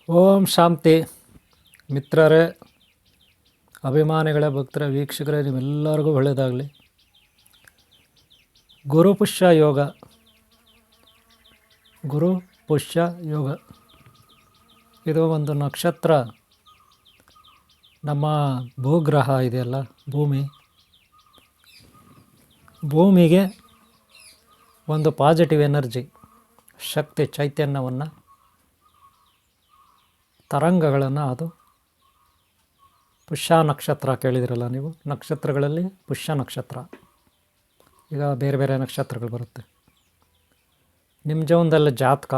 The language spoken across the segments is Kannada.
ಓಂ ಶಾಂತಿ. ಮಿತ್ರರೇ, ಅಭಿಮಾನಿಗಳೇ, ಭಕ್ತರೇ, ವೀಕ್ಷಕರೇ, ನಿಮ್ಮೆಲ್ಲರಿಗೂ ಒಳ್ಳೆಯದಾಗಲಿ. ಗುರು ಪುಷ್ಯ ಯೋಗ, ಗುರು ಪುಷ್ಯ ಯೋಗ ಇದು ಒಂದು ನಕ್ಷತ್ರ. ನಮ್ಮ ಭೂಗ್ರಹ ಇದೆಯಲ್ಲ, ಭೂಮಿಗೆ ಒಂದು ಪಾಸಿಟಿವ್ ಎನರ್ಜಿ, ಶಕ್ತಿ, ಚೈತನ್ಯವನ್ನು, ತರಂಗಗಳನ್ನು ಅದು ಪುಷ್ಯ ನಕ್ಷತ್ರ ಕೇಳಿದಿರಲ್ಲ ನೀವು. ನಕ್ಷತ್ರಗಳಲ್ಲಿ ಪುಷ್ಯ ನಕ್ಷತ್ರ. ಈಗ ಬೇರೆ ಬೇರೆ ನಕ್ಷತ್ರಗಳು ಬರುತ್ತೆ. ನಿಮ್ಮ ಜೀವನದಲ್ಲಿ ಜಾತಕ,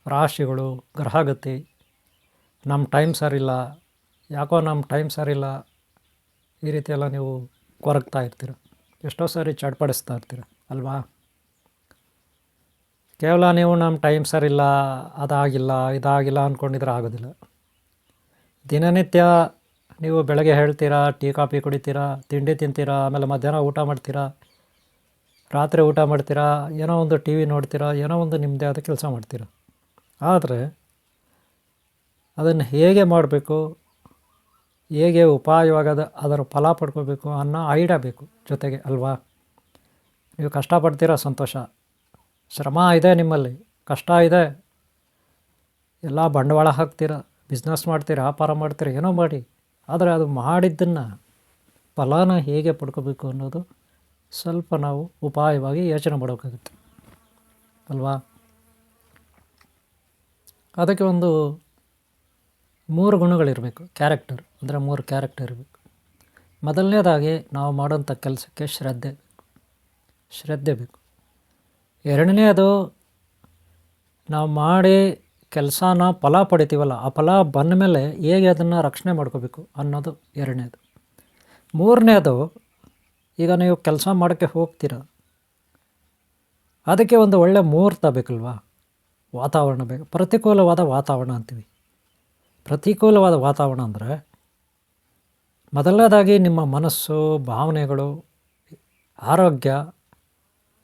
ರಾಶಿಗಳು, ಗ್ರಹಗತಿ, ನಮ್ಮ ಟೈಮ್ ಸರಿಯಿಲ್ಲ, ಯಾಕೋ ನಮ್ಮ ಟೈಮ್ ಸರಿಯಿಲ್ಲ, ಈ ರೀತಿಯೆಲ್ಲ ನೀವು ಕೊರಗ್ತಾ ಇರ್ತೀರ. ಎಷ್ಟೋ ಸಾರಿ ಚಡ್ಪಡಿಸ್ತಾ ಇರ್ತೀರ ಅಲ್ವಾ. ಕೇವಲ ನೀವು ನಮ್ಮ ಟೈಮ್ ಸರಿಯಿಲ್ಲ, ಅದಾಗಿಲ್ಲ, ಇದಾಗಿಲ್ಲ ಅಂದ್ಕೊಂಡಿದ್ರೆ ಆಗೋದಿಲ್ಲ. ದಿನನಿತ್ಯ ನೀವು ಬೆಳಗ್ಗೆ ಹೇಳ್ತೀರಾ, ಟೀ ಕಾಫಿ ಕುಡಿತೀರಾ, ತಿಂಡಿ ತಿಂತೀರಾ, ಆಮೇಲೆ ಮಧ್ಯಾಹ್ನ ಊಟ ಮಾಡ್ತೀರಾ, ರಾತ್ರಿ ಊಟ ಮಾಡ್ತೀರಾ, ಏನೋ ಒಂದು ಟಿ ವಿ ನೋಡ್ತೀರಾ, ಏನೋ ಒಂದು ನಿಮ್ಮದೇ ಆದ ಕೆಲಸ ಮಾಡ್ತೀರಾ. ಆದರೆ ಅದನ್ನು ಹೇಗೆ ಮಾಡಬೇಕು, ಹೇಗೆ ಉಪಾಯವಾಗಿ ಅದರ ಫಲ ಪಡ್ಕೋಬೇಕು ಅನ್ನೋ ಐಡಿಯಾ ಬೇಕು ಜೊತೆಗೆ ಅಲ್ವಾ. ನೀವು ಕಷ್ಟಪಡ್ತೀರಾ, ಸಂತೋಷ, ಶ್ರಮ ಇದೆ, ನಿಮ್ಮಲ್ಲಿ ಕಷ್ಟ ಇದೆ, ಎಲ್ಲ ಬಂಡವಾಳ ಹಾಕ್ತೀರಾ, ಬಿಸ್ನೆಸ್ ಮಾಡ್ತೀರಾ, ವ್ಯಾಪಾರ ಮಾಡ್ತೀರಾ, ಏನೋ ಮಾಡಿ. ಆದರೆ ಅದು ಮಾಡಿದ್ದನ್ನು ಫಲನ ಹೇಗೆ ಪಡ್ಕೋಬೇಕು ಅನ್ನೋದು ಸ್ವಲ್ಪ ನಾವು ಉಪಾಯವಾಗಿ ಯೋಚನೆ ಮಾಡೋಕ್ಕಾಗುತ್ತೆ ಅಲ್ವಾ. ಅದಕ್ಕೆ ಒಂದು 3 ಗುಣಗಳಿರಬೇಕು. ಕ್ಯಾರೆಕ್ಟರ್ ಅಂದರೆ 3 ಕ್ಯಾರೆಕ್ಟರ್ ಇರಬೇಕು. ಮೊದಲನೇದಾಗಿ ನಾವು ಮಾಡೋಂಥ ಕೆಲಸಕ್ಕೆ ಶ್ರದ್ಧೆ ಬೇಕು. ಎರಡನೇದು, ನಾವು ಮಾಡಿ ಕೆಲಸನ ಫಲ ಪಡಿತೀವಲ್ಲ, ಆ ಫಲ ಬಂದ ಮೇಲೆ ಹೇಗೆ ಅದನ್ನು ರಕ್ಷಣೆ ಮಾಡ್ಕೋಬೇಕು ಅನ್ನೋದು ಎರಡನೇದು. ಮೂರನೇದು, ಈಗ ನೀವು ಕೆಲಸ ಮಾಡೋಕ್ಕೆ ಹೋಗ್ತೀರ, ಅದಕ್ಕೆ ಒಂದು ಒಳ್ಳೆಯ ಮುಹೂರ್ತ ಬೇಕಲ್ವಾ, ವಾತಾವರಣ ಬೇಕು. ಪ್ರತಿಕೂಲವಾದ ವಾತಾವರಣ ಅಂತೀವಿ. ಪ್ರತಿಕೂಲವಾದ ವಾತಾವರಣ ಅಂದರೆ ಮೊದಲನೇದಾಗಿ ನಿಮ್ಮ ಮನಸ್ಸು, ಭಾವನೆಗಳು, ಆರೋಗ್ಯ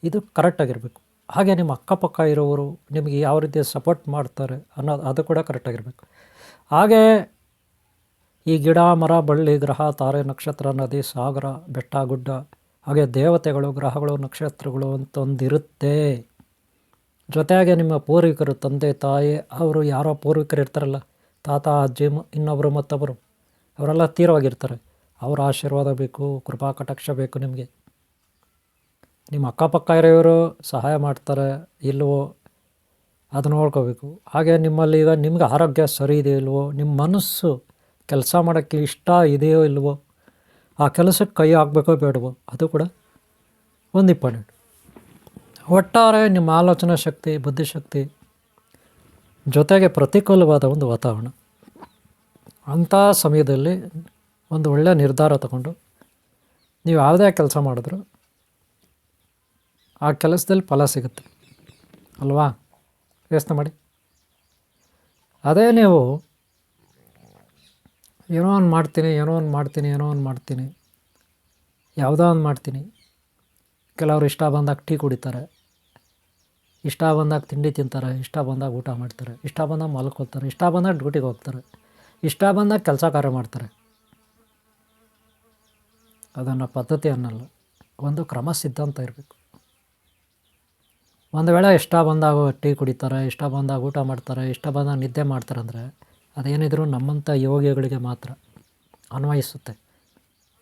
ಇದು ಕರೆಕ್ಟಾಗಿರಬೇಕು. ಹಾಗೆ ನಿಮ್ಮ ಅಕ್ಕಪಕ್ಕ ಇರೋರು ನಿಮಗೆ ಯಾವ ರೀತಿ ಸಪೋರ್ಟ್ ಮಾಡ್ತಾರೆ ಅನ್ನೋದು ಅದು ಕೂಡ ಕರೆಕ್ಟಾಗಿರಬೇಕು. ಹಾಗೆ ಈ ಗಿಡ, ಮರ, ಬಳ್ಳಿ, ಗ್ರಹ, ತಾರೆ, ನಕ್ಷತ್ರ, ನದಿ, ಸಾಗರ, ಬೆಟ್ಟ, ಗುಡ್ಡ, ಹಾಗೆ ದೇವತೆಗಳು, ಗ್ರಹಗಳು, ನಕ್ಷತ್ರಗಳು ಅಂತ ಒಂದಿರುತ್ತೆ. ಜೊತೆಗೆ ನಿಮ್ಮ ಪೂರ್ವಿಕರು, ತಂದೆ ತಾಯಿ, ಅವರು ಯಾರೋ ಪೂರ್ವಿಕರು ಇರ್ತಾರಲ್ಲ, ತಾತ, ಅಜ್ಜಿ, ಇನ್ನೊಬ್ಬರು ಮತ್ತೊಬ್ಬರು, ಅವರೆಲ್ಲ ತೀರವಾಗಿರ್ತಾರೆ. ಅವರ ಆಶೀರ್ವಾದ ಬೇಕು, ಕೃಪಾ ಕಟಾಕ್ಷ ಬೇಕು ನಿಮಗೆ. ನಿಮ್ಮ ಅಕ್ಕಪಕ್ಕ ಇರೋರು ಸಹಾಯ ಮಾಡ್ತಾರೆ ಇಲ್ವೋ ಅದು ನೋಡ್ಕೋಬೇಕು. ಹಾಗೆ ನಿಮ್ಮಲ್ಲಿ ಈಗ ನಿಮ್ಗೆ ಆರೋಗ್ಯ ಸರಿ ಇದೆಯೋ ಇಲ್ವೋ, ನಿಮ್ಮ ಮನಸ್ಸು ಕೆಲಸ ಮಾಡೋಕ್ಕೆ ಇಷ್ಟ ಇದೆಯೋ ಇಲ್ವೋ, ಆ ಕೆಲಸಕ್ಕೆ ಕೈ ಹಾಕಬೇಕೋ ಬೇಡವೋ ಅದು ಕೂಡ ಒಂದು ಇಂಪಾರ್ಟೆಂಟ್. ಒಟ್ಟಾರೆ ನಿಮ್ಮ ಆಲೋಚನಾ ಶಕ್ತಿ, ಬುದ್ಧಿಶಕ್ತಿ, ಜೊತೆಗೆ ಪ್ರತಿಕೂಲವಾದ ಒಂದು ವಾತಾವರಣ, ಅಂಥ ಸಮಯದಲ್ಲಿ ಒಂದು ಒಳ್ಳೆಯ ನಿರ್ಧಾರ ತಗೊಂಡು ನೀವು ಯಾವುದೇ ಕೆಲಸ ಮಾಡಿದ್ರು ಆ ಕೆಲಸದಲ್ಲಿ ಫಲ ಸಿಗುತ್ತೆ ಅಲ್ವಾ. ಯೋಚನೆ ಮಾಡಿ. ಅದೇ ನೀವು ಏನೋ ಒಂದು ಮಾಡ್ತೀನಿ, ಯಾವುದೋ ಒಂದು ಮಾಡ್ತೀನಿ. ಕೆಲವರು ಇಷ್ಟ ಬಂದಾಗ ಟೀ ಕುಡಿತಾರೆ, ಇಷ್ಟ ಬಂದಾಗ ತಿಂಡಿ ತಿಂತಾರೆ, ಇಷ್ಟ ಬಂದಾಗ ಊಟ ಮಾಡ್ತಾರೆ, ಇಷ್ಟ ಬಂದಾಗ ಮಲ್ಕೊಳ್ತಾರೆ, ಇಷ್ಟ ಬಂದಾಗ ಡ್ಯೂಟಿಗೆ ಹೋಗ್ತಾರೆ, ಇಷ್ಟ ಬಂದಾಗ ಕೆಲಸ ಕಾರ್ಯ ಮಾಡ್ತಾರೆ. ಅದನ್ನು ಪದ್ಧತಿ ಅನ್ನಲ್ಲ, ಒಂದು ಕ್ರಮ ಸಿದ್ಧಾಂತ ಇರಬೇಕು. ಒಂದು ವೇಳೆ ಇಷ್ಟ ಬಂದಾಗ ಟೀ ಕುಡಿತಾರೆ, ಇಷ್ಟ ಬಂದಾಗ ಊಟ ಮಾಡ್ತಾರೆ, ಇಷ್ಟ ಬಂದಾಗ ನಿದ್ದೆ ಮಾಡ್ತಾರೆ ಅಂದರೆ ಅದೇನಿದ್ರು ನಮ್ಮಂಥ ಯೋಗಿಗಳಿಗೆ ಮಾತ್ರ ಅನ್ವಯಿಸುತ್ತೆ.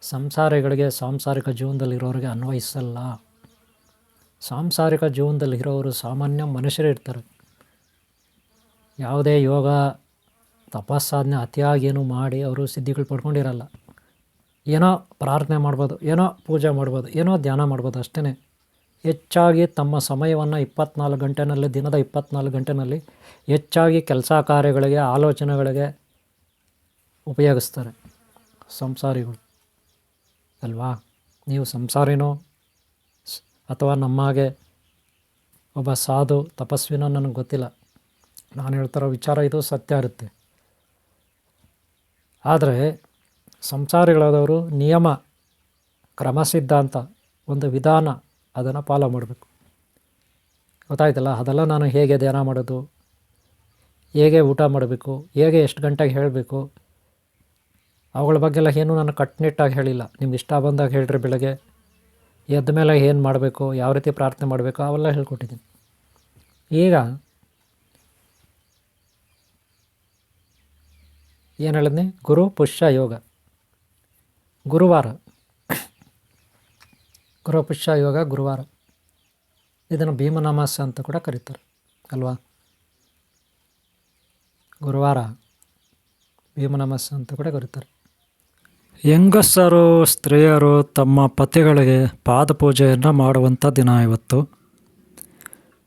ಸಂಸಾರಿಗಳಿಗೆ, ಸಾಂಸಾರಿಕ ಜೀವನದಲ್ಲಿರೋರಿಗೆ ಅನ್ವಯಿಸಲ್ಲ. ಸಾಂಸಾರಿಕ ಜೀವನದಲ್ಲಿರೋರು ಸಾಮಾನ್ಯ ಮನುಷ್ಯರೇ ಇರ್ತಾರೆ. ಯಾವುದೇ ಯೋಗ ತಪಸ್ಸಾಧನೆ ಅತಿಯಾಗೇನು ಮಾಡಿ ಅವರು ಸಿದ್ಧಿಗಳು ಪಡ್ಕೊಂಡಿರಲ್ಲ. ಏನೋ ಪ್ರಾರ್ಥನೆ ಮಾಡ್ಬೋದು, ಏನೋ ಪೂಜೆ ಮಾಡ್ಬೋದು, ಏನೋ ಧ್ಯಾನ ಮಾಡ್ಬೋದು ಅಷ್ಟೇ. ಹೆಚ್ಚಾಗಿ ತಮ್ಮ ಸಮಯವನ್ನು 24 ಗಂಟೆನಲ್ಲಿ, ದಿನದ 24 ಗಂಟೆನಲ್ಲಿ ಹೆಚ್ಚಾಗಿ ಕೆಲಸ ಕಾರ್ಯಗಳಿಗೆ, ಆಲೋಚನೆಗಳಿಗೆ ಉಪಯೋಗಿಸ್ತಾರೆ ಸಂಸಾರಿಗಳು ಅಲ್ವಾ. ನೀವು ಸಂಸಾರಿನೋ ಅಥವಾ ನಮ್ಮಾಗೆ ಒಬ್ಬ ಸಾಧು ತಪಸ್ವಿನೋ ನನಗೆ ಗೊತ್ತಿಲ್ಲ. ನಾನು ಹೇಳ್ತಿರೋ ವಿಚಾರ ಇದು ಸತ್ಯ ಇರುತ್ತೆ. ಆದರೆ ಸಂಸಾರಿಗಳಾದವರು ನಿಯಮ, ಕ್ರಮ ಸಿದ್ಧಾಂತ, ಒಂದು ವಿಧಾನ ಅದನ್ನು ಫಾಲೋ ಮಾಡಬೇಕು. ಗೊತ್ತಾಯ್ತಲ್ಲ. ಅದೆಲ್ಲ ನಾನು ಹೇಗೆ ಧ್ಯಾನ ಮಾಡೋದು, ಹೇಗೆ ಊಟ ಮಾಡಬೇಕು, ಹೇಗೆ ಎಷ್ಟು ಗಂಟೆಗೆ ಹೇಳಬೇಕು, ಅವುಗಳ ಬಗ್ಗೆಲ್ಲ ಏನೂ ನಾನು ಕಟ್ಟುನಿಟ್ಟಾಗಿ ಹೇಳಿಲ್ಲ. ನಿಮ್ಗೆ ಇಷ್ಟ ಬಂದಾಗ ಹೇಳ್ರಿ. ಬೆಳಗ್ಗೆ ಎದ್ದ ಮೇಲೆ ಏನು ಮಾಡಬೇಕು, ಯಾವ ರೀತಿ ಪ್ರಾರ್ಥನೆ ಮಾಡಬೇಕು ಅವೆಲ್ಲ ಹೇಳ್ಕೊಟ್ಟಿದ್ದೀನಿ. ಈಗ ಏನು ಹೇಳಿದ್ನಿ, ಗುರು ಪುಷ್ಯ ಯೋಗ. ಗುರುವಾರ ಗುರು ಪುಷ್ಯ ಯೋಗ ಗುರುವಾರ. ಇದನ್ನು ಭೀಮನಮಾಸ್ಯ ಅಂತ ಕೂಡ ಕರೀತಾರೆ ಅಲ್ವಾ. ಗುರುವಾರ ಭೀಮನಮಾಸ್ಯ ಅಂತ ಕೂಡ ಕರೀತಾರೆ. ಹೆಂಗಸರು ಸ್ತ್ರೀಯರು ತಮ್ಮ ಪತಿಗಳಿಗೆ ಪಾದಪೂಜೆಯನ್ನು ಮಾಡುವಂಥ ದಿನ ಇವತ್ತು.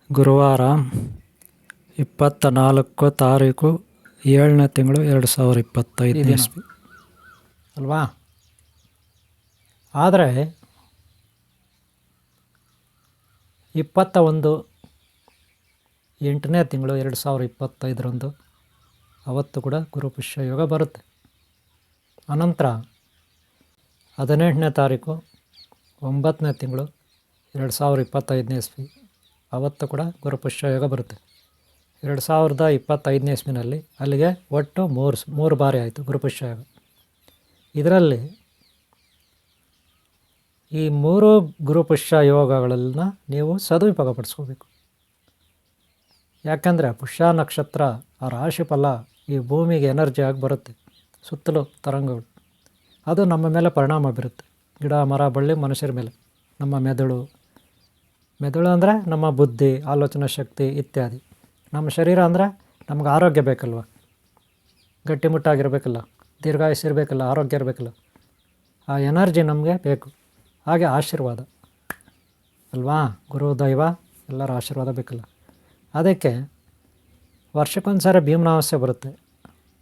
ಗುರುವಾರ 24 ತಾರೀಕು 7ನೇ ತಿಂಗಳು 2025 ಇಸ್ವಿ ಅಲ್ವಾ. ಆದರೆ 21 8ನೇ ತಿಂಗಳು 2025 ಅವತ್ತು ಕೂಡ ಗುರುಪುಷ್ಯ ಯೋಗ ಬರುತ್ತೆ. ಅನಂತರ 18ನೇ ತಾರೀಕು 9ನೇ ತಿಂಗಳು 2025 ಇಸ್ವಿ ಅವತ್ತು ಕೂಡ ಗುರುಪುಷ್ಯ ಯೋಗ ಬರುತ್ತೆ. 2025 ಇಸ್ವಿನಲ್ಲಿ ಅಲ್ಲಿಗೆ ಒಟ್ಟು ಮೂರು ಬಾರಿ ಆಯಿತು ಗುರುಪುಷ್ಯ ಯೋಗ. ಇದರಲ್ಲಿ ಈ 3 ಗುರುಪುಷ್ಯ ಯೋಗಗಳನ್ನು ನೀವು ಸದುಪಯೋಗಪಡಿಸ್ಕೋಬೇಕು. ಯಾಕೆಂದರೆ ಪುಷ್ಯ ನಕ್ಷತ್ರ ಆ ರಾಶಿ ಫಲ ಈ ಭೂಮಿಗೆ ಎನರ್ಜಿ ಆಗಿ ಬರುತ್ತೆ, ಸುತ್ತಲೂ ತರಂಗಗಳು. ಅದು ನಮ್ಮ ಮೇಲೆ ಪರಿಣಾಮ ಬೀರುತ್ತೆ. ಗಿಡ ಮರ ಬಳ್ಳಿ ಮನುಷ್ಯರ ಮೇಲೆ, ನಮ್ಮ ಮೆದುಳು ಅಂದರೆ ನಮ್ಮ ಬುದ್ಧಿ, ಆಲೋಚನಾ ಶಕ್ತಿ ಇತ್ಯಾದಿ. ನಮ್ಮ ಶರೀರ ಅಂದರೆ ನಮ್ಗೆ ಆರೋಗ್ಯ ಬೇಕಲ್ವ, ಗಟ್ಟಿಮುಟ್ಟಾಗಿರಬೇಕಲ್ಲ, ದೀರ್ಘಾಯುಷ್ಯ ಇರಬೇಕಲ್ಲ, ಆರೋಗ್ಯ ಇರಬೇಕಲ್ಲ. ಆ ಎನರ್ಜಿ ನಮಗೆ ಬೇಕು. ಹಾಗೆ ಆಶೀರ್ವಾದ ಅಲ್ವಾ, ಗುರು ದೈವ ಎಲ್ಲರ ಆಶೀರ್ವಾದ ಬೇಕಲ್ಲ. ಅದಕ್ಕೆ ವರ್ಷಕ್ಕೊಂದು ಸಾರಿ ಭೀಮನಾಮಾಸ್ಯೆ ಬರುತ್ತೆ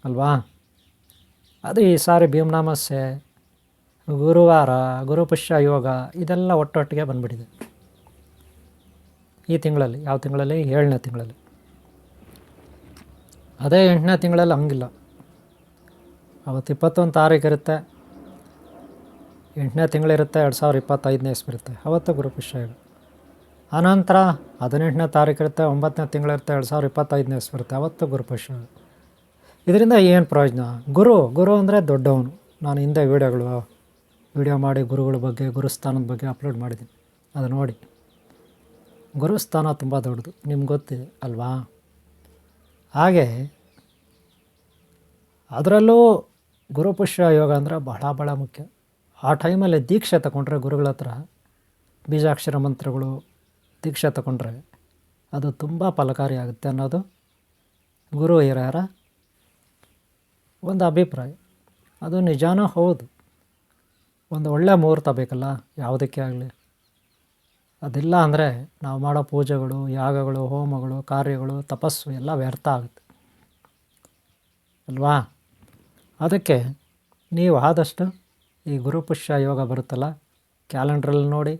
ಅಲ್ವಾ. ಅದು ಈ ಸಾರಿ ಭೀಮನಾಮಾಸ್ಯೆ, ಗುರುವಾರ, ಗುರುಪುಷ್ಯ ಯೋಗ ಇದೆಲ್ಲ ಒಟ್ಟೊಟ್ಟಿಗೆ ಬಂದುಬಿಟ್ಟಿದೆ ಈ ತಿಂಗಳಲ್ಲಿ. ಯಾವ ತಿಂಗಳಲ್ಲಿ? 7ನೇ ತಿಂಗಳಲ್ಲಿ. ಅದೇ 8ನೇ ತಿಂಗಳಲ್ಲಿ ಹಂಗಿಲ್ಲ. ಅವತ್ತು 21 ತಾರೀಕು ಇರುತ್ತೆ, 8ನೇ ತಿಂಗಳಿರುತ್ತೆ, 2025 ಇಸ್ವಿ ಇರುತ್ತೆ, ಅವತ್ತು ಗುರುಪುಷ್ಯ ಯೋಗ. ಆನಂತರ 18ನೇ ತಾರೀಕು ಇರುತ್ತೆ, 9ನೇ ತಿಂಗಳಿರುತ್ತೆ, 2025 ಇಸ್ವಿ ಇರುತ್ತೆ, ಅವತ್ತು ಗುರುಪುಷ್ಯ ಯೋಗ. ಇದರಿಂದ ಏನು ಪ್ರಯೋಜನ? ಗುರು ಅಂದರೆ ದೊಡ್ಡವನು. ನಾನು ಹಿಂದೆ ವಿಡಿಯೋ ಮಾಡಿ ಗುರುಗಳ ಬಗ್ಗೆ, ಗುರುಸ್ಥಾನದ ಬಗ್ಗೆ ಅಪ್ಲೋಡ್ ಮಾಡಿದ್ದೀನಿ, ಅದು ನೋಡಿ. ಗುರುಸ್ಥಾನ ತುಂಬ ದೊಡ್ಡದು, ನಿಮ್ಗೆ ಗೊತ್ತಿದೆ ಅಲ್ವಾ. ಹಾಗೆ ಅದರಲ್ಲೂ ಗುರುಪುಷ್ಯ ಯೋಗ ಅಂದರೆ ಬಹಳ ಮುಖ್ಯ. ಆ ಟೈಮಲ್ಲಿ ದೀಕ್ಷೆ ತಗೊಂಡ್ರೆ ಗುರುಗಳ ಹತ್ರ ಬೀಜಾಕ್ಷರ ಮಂತ್ರಗಳು ದೀಕ್ಷೆ ತಗೊಂಡ್ರೆ ಅದು ತುಂಬ ಫಲಕಾರಿಯಾಗುತ್ತೆ ಅನ್ನೋದು ಗುರು ಹಿರಿಯರ ಒಂದು ಅಭಿಪ್ರಾಯ. ಅದು ನಿಜಾನೂ ಹೌದು. ಒಂದು ಒಳ್ಳೆಯ ಮುಹೂರ್ತ ಬೇಕಲ್ಲ ಯಾವುದಕ್ಕೆ ಆಗಲಿ. ಅದಿಲ್ಲ ಅಂದರೆ ನಾವು ಮಾಡೋ ಪೂಜೆಗಳು, ಯಾಗಗಳು, ಹೋಮಗಳು, ಕಾರ್ಯಗಳು, ತಪಸ್ಸು ಎಲ್ಲ ವ್ಯರ್ಥ ಆಗುತ್ತೆ ಅಲ್ವಾ. ಅದಕ್ಕೆ ನೀವು ಆದಷ್ಟು ಈ ಗುರುಪುಷ್ಯ ಯೋಗ ಬರುತ್ತಲ್ಲ, ಕ್ಯಾಲೆಂಡ್ರಲ್ಲಿ ನೋಡಿ.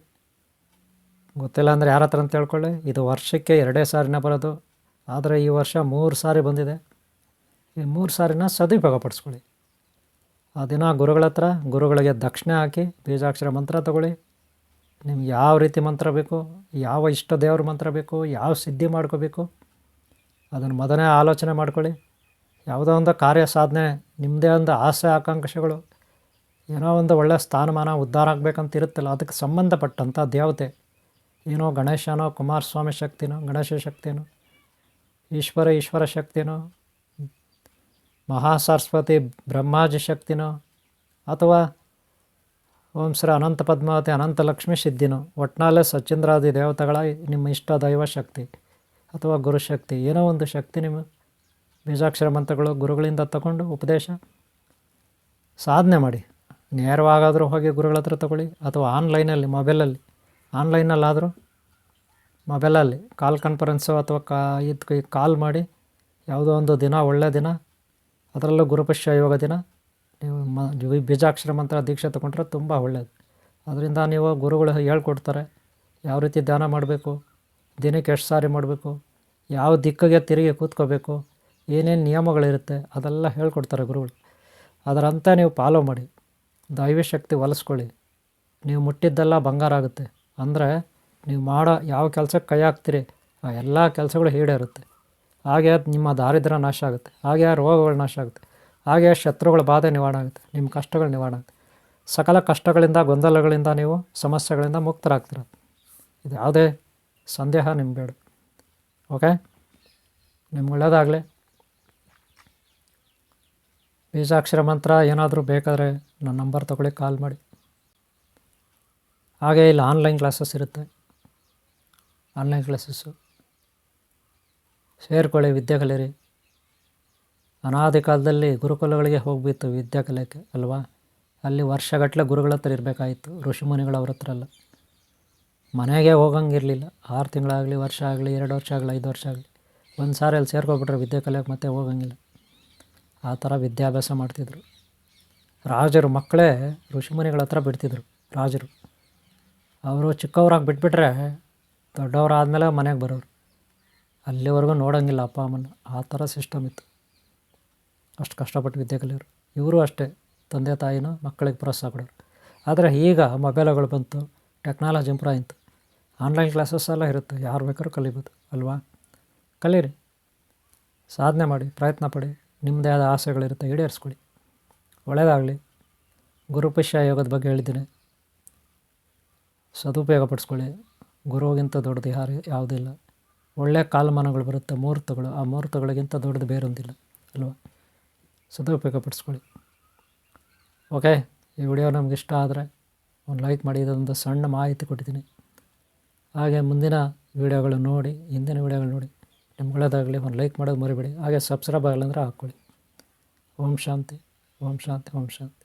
ಗೊತ್ತಿಲ್ಲ ಅಂದರೆ ಯಾರ ಹತ್ರ ಅಂತ ಹೇಳ್ಕೊಳ್ಳಿ. ಇದು ವರ್ಷಕ್ಕೆ 2 ಸಾರಿನ ಬರೋದು, ಆದರೆ ಈ ವರ್ಷ 3 ಸಾರಿ ಬಂದಿದೆ. ಈ 3 ಸಾರಿನ ಸದುಪಯೋಗಪಡಿಸ್ಕೊಳ್ಳಿ. ಆ ದಿನ ಗುರುಗಳ ಹತ್ರ ಗುರುಗಳಿಗೆ ದಕ್ಷಿಣೆ ಹಾಕಿ ಬೀಜಾಕ್ಷರ ಮಂತ್ರ ತಗೊಳ್ಳಿ. ನಿಮ್ಗೆ ಯಾವ ರೀತಿ ಮಂತ್ರ ಬೇಕು, ಯಾವ ಇಷ್ಟ ದೇವ್ರ ಮಂತ್ರ ಬೇಕು, ಯಾವ ಸಿದ್ಧಿ ಮಾಡ್ಕೋಬೇಕು ಅದನ್ನು ಮೊದಲೇ ಆಲೋಚನೆ ಮಾಡ್ಕೊಳ್ಳಿ. ಯಾವುದೋ ಒಂದು ಕಾರ್ಯ ಸಾಧನೆ, ನಿಮ್ಮದೇ ಒಂದು ಆಸೆ ಆಕಾಂಕ್ಷೆಗಳು, ಏನೋ ಒಂದು ಒಳ್ಳೆಯ ಸ್ಥಾನಮಾನ ಉದ್ಧಾರ ಆಗಬೇಕಂತ ಇರುತ್ತಲ್ಲ, ಅದಕ್ಕೆ ಸಂಬಂಧಪಟ್ಟಂಥ ದೇವತೆ, ಏನೋ ಗಣೇಶನೋ, ಕುಮಾರಸ್ವಾಮಿ ಶಕ್ತಿನೋ, ಗಣೇಶ ಶಕ್ತಿನೋ, ಈಶ್ವರ ಶಕ್ತಿನೋ, ಮಹಾಸರಸ್ವತಿ ಬ್ರಹ್ಮಾಜಿ ಶಕ್ತಿನೋ, ಅಥವಾ ಓಂ ಶ್ರೀ ಅನಂತ ಪದ್ಮಾವತಿ ಅನಂತ ಲಕ್ಷ್ಮೀ ಸಿದ್ಧಿನೋ, ಒಟ್ಟಿನಲ್ಲೇ ಸಚಂದ್ರಾದಿ ದೇವತೆಗಳ ನಿಮ್ಮ ಇಷ್ಟ ದೈವ ಶಕ್ತಿ ಅಥವಾ ಗುರುಶಕ್ತಿ, ಏನೋ ಒಂದು ಶಕ್ತಿ ನಿಮ್ಮ ಬೀಜಾಕ್ಷರ ಮಂತ್ರಗಳು ಗುರುಗಳಿಂದ ತಗೊಂಡು ಉಪದೇಶ ಸಾಧನೆ ಮಾಡಿ. ನೇರವಾಗಾದರೂ ಹೋಗಿ ಗುರುಗಳ ಹತ್ರ ತಗೊಳ್ಳಿ, ಅಥವಾ ಆನ್ಲೈನಲ್ಲಿ ಆನ್ಲೈನಲ್ಲಾದರೂ ಮೊಬೈಲಲ್ಲಿ ಕಾಲ್ ಕಾನ್ಫರೆನ್ಸು ಅಥವಾ ಕಾಲ್ ಮಾಡಿ ಯಾವುದೋ ಒಂದು ದಿನ, ಒಳ್ಳೆಯ ದಿನ, ಅದರಲ್ಲೂ ಗುರುಪುಷ್ಯ ಯೋಗ ದಿನ ನೀವು ಬೀಜಾಕ್ಷರ ಮಂತ್ರ ದೀಕ್ಷೆ ತಗೊಂಡ್ರೆ ತುಂಬ ಒಳ್ಳೆಯದು. ಅದರಿಂದ ನೀವು ಗುರುಗಳು ಹೇಳ್ಕೊಡ್ತಾರೆ ಯಾವ ರೀತಿ ಧ್ಯಾನ ಮಾಡಬೇಕು, ದಿನಕ್ಕೆ ಎಷ್ಟು ಸಾರಿ ಮಾಡಬೇಕು, ಯಾವ ದಿಕ್ಕಿಗೆ ತಿರುಗಿ ಕೂತ್ಕೋಬೇಕು, ಏನೇನು ನಿಯಮಗಳಿರುತ್ತೆ ಅದೆಲ್ಲ ಹೇಳ್ಕೊಡ್ತಾರೆ ಗುರುಗಳು. ಅದರಂತೆ ನೀವು ಫಾಲೋ ಮಾಡಿ, ದೈವಿ ಶಕ್ತಿ ಹೊಲಿಸ್ಕೊಳ್ಳಿ. ನೀವು ಮುಟ್ಟಿದ್ದೆಲ್ಲ ಬಂಗಾರ ಆಗುತ್ತೆ. ಅಂದರೆ ನೀವು ಮಾಡೋ ಯಾವ ಕೆಲಸಕ್ಕೆ ಕೈ ಹಾಕ್ತೀರಿ ಆ ಎಲ್ಲ ಕೆಲಸಗಳು ಈಡೇರುತ್ತೆ. ಹಾಗೆ ನಿಮ್ಮ ದಾರಿದ್ರ್ಯ ನಾಶ ಆಗುತ್ತೆ, ಹಾಗೆ ರೋಗಗಳು ನಾಶ ಆಗುತ್ತೆ, ಹಾಗೆ ಶತ್ರುಗಳ ಬಾಧೆ ನಿವಾರಣೆ ಆಗುತ್ತೆ, ನಿಮ್ಮ ಕಷ್ಟಗಳು ನಿವಾರಣೆ ಆಗುತ್ತೆ. ಸಕಲ ಕಷ್ಟಗಳಿಂದ, ಗೊಂದಲಗಳಿಂದ, ನೀವು ಸಮಸ್ಯೆಗಳಿಂದ ಮುಕ್ತರಾಗ್ತೀರ. ಇದು ಯಾವುದೇ ಸಂದೇಹ ನಿಮ್ಗೆ ಬೇಡ. ಓಕೆ, ನಿಮ್ಗೆ ಒಳ್ಳೆಯದಾಗಲಿ. ಬೀಜಾಕ್ಷರ ಮಂತ್ರ ಏನಾದರೂ ಬೇಕಾದರೆ ನನ್ನ ನಂಬರ್ ತೊಗೊಳ್ಳಿ, ಕಾಲ್ ಮಾಡಿ. ಹಾಗೆ ಇಲ್ಲಿ ಆನ್ಲೈನ್ ಕ್ಲಾಸಸ್ ಇರುತ್ತೆ, ಆನ್ಲೈನ್ ಕ್ಲಾಸಸ್ಸು ಸೇರ್ಕೊಳ್ಳಿ, ವಿದ್ಯೆ ಕಲೀರಿ. ಅನಾದಿ ಕಾಲದಲ್ಲಿ ಗುರುಕುಲಗಳಿಗೆ ಹೋಗ್ಬಿತ್ತು ವಿದ್ಯೆ ಕಲಿಯೋಕ್ಕೆ ಅಲ್ವಾ. ಅಲ್ಲಿ ವರ್ಷಗಟ್ಟಲೆ ಗುರುಗಳ ಹತ್ರ ಇರಬೇಕಾಯಿತು, ಋಷಿಮುನಿಗಳು ಅವ್ರ ಹತ್ರ ಅಲ್ಲ. ಮನೆಗೆ ಹೋಗಂಗಿರಲಿಲ್ಲ. 6 ತಿಂಗಳಾಗಲಿ, ವರ್ಷ ಆಗಲಿ, 2 ವರ್ಷ ಆಗಲಿ, 5 ವರ್ಷ ಆಗಲಿ, ಒಂದು ಸಾರಿ ಅಲ್ಲಿ ಸೇರ್ಕೊಬಿಟ್ರೆ ವಿದ್ಯೆ ಕಲಿಯೋಕ್ಕೆ ಮತ್ತೆ ಹೋಗಂಗಿಲ್ಲ. ಆ ಥರ ವಿದ್ಯಾಭ್ಯಾಸ ಮಾಡ್ತಿದ್ರು ರಾಜರು. ಮಕ್ಕಳೇ ಋಷಿಮುನಿಗಳ ಹತ್ರ ಬಿಡ್ತಿದ್ರು ರಾಜರು. ಅವರು ಚಿಕ್ಕವರಾಗಿ ಬಿಟ್ಬಿಟ್ರೆ ದೊಡ್ಡವರಾದಮೇಲೆ ಮನೆಗೆ ಬರೋರು, ಅಲ್ಲಿವರೆಗೂ ನೋಡೋಂಗಿಲ್ಲ ಅಪ್ಪ ಅಮ್ಮನ. ಆ ಥರ ಸಿಸ್ಟಮ್ ಇತ್ತು. ಅಷ್ಟು ಕಷ್ಟಪಟ್ಟು ವಿದ್ಯೆ ಕಲಿಯೋರು. ಇವರು ಅಷ್ಟೇ, ತಂದೆ ತಾಯಿನ ಮಕ್ಕಳಿಗೆ ಪ್ರೋತ್ಸಾಹ ಕೊಡೋರು. ಆದರೆ ಈಗ ಮೊಬೈಲ್ಗಳು ಬಂತು, ಟೆಕ್ನಾಲಜಿ ಇಂಪ್ರೂವ್ ಆಯಿತು, ಆನ್ಲೈನ್ ಕ್ಲಾಸಸ್ ಎಲ್ಲ ಇರುತ್ತೆ, ಯಾರು ಬೇಕಾದ್ರೂ ಕಲಿಬೋದು ಅಲ್ವಾ. ಕಲೀರಿ, ಸಾಧನೆ ಮಾಡಿ, ಪ್ರಯತ್ನ ಪಡಿ. ನಿಮ್ಮದೇ ಆದ ಆಸೆಗಳಿರುತ್ತೆ, ಈಡೇರಿಸ್ಕೊಳ್ಳಿ. ಒಳ್ಳೆಯದಾಗಲಿ. ಗುರುಪುಷ್ಯ ಯೋಗದ ಬಗ್ಗೆ ಹೇಳಿದ್ದೀನಿ, ಸದುಪಯೋಗ ಪಡಿಸ್ಕೊಳ್ಳಿ. ಗುರುವಿಗಿಂತ ದೊಡ್ಡದು ಯಾವುದೂ ಇಲ್ಲ. ಒಳ್ಳೆಯ ಕಾಲಮಾನಗಳು ಬರುತ್ತೆ, ಮುಹೂರ್ತಗಳು. ಆ ಮುಹೂರ್ತಗಳಿಗಿಂತ ದೊಡ್ಡದು ಬೇರೊಂದಿಲ್ಲ ಅಲ್ವಾ. ಸದುಪಯೋಗ ಪಡಿಸ್ಕೊಳ್ಳಿ. ಓಕೆ, ಈ ವಿಡಿಯೋ ನಮ್ಗೆ ಇಷ್ಟ ಆದರೆ ಒಂದು ಲೈಕ್ ಮಾಡಿ. ಇದೊಂದು ಸಣ್ಣ ಮಾಹಿತಿ ಕೊಟ್ಟಿದ್ದೀನಿ. ಹಾಗೆ ಮುಂದಿನ ವೀಡಿಯೋಗಳು ನೋಡಿ, ಹಿಂದಿನ ವೀಡಿಯೋಗಳು ನೋಡಿ. ನಿಮ್ಗೆ ಒಳ್ಳೆಯದಾಗಲಿ. ಒಂದು ಲೈಕ್ ಮಾಡೋದು ಮರಿಬೇಡಿ. ಹಾಗೆ ಸಬ್ಸ್ಕ್ರೈಬ್ ಆಗಲ್ಲ ಅಂದರೆ ಹಾಕ್ಕೊಳ್ಳಿ. ಓಂ ಶಾಂತಿ, ಓಂ ಶಾಂತಿ, ಓಂ ಶಾಂತಿ.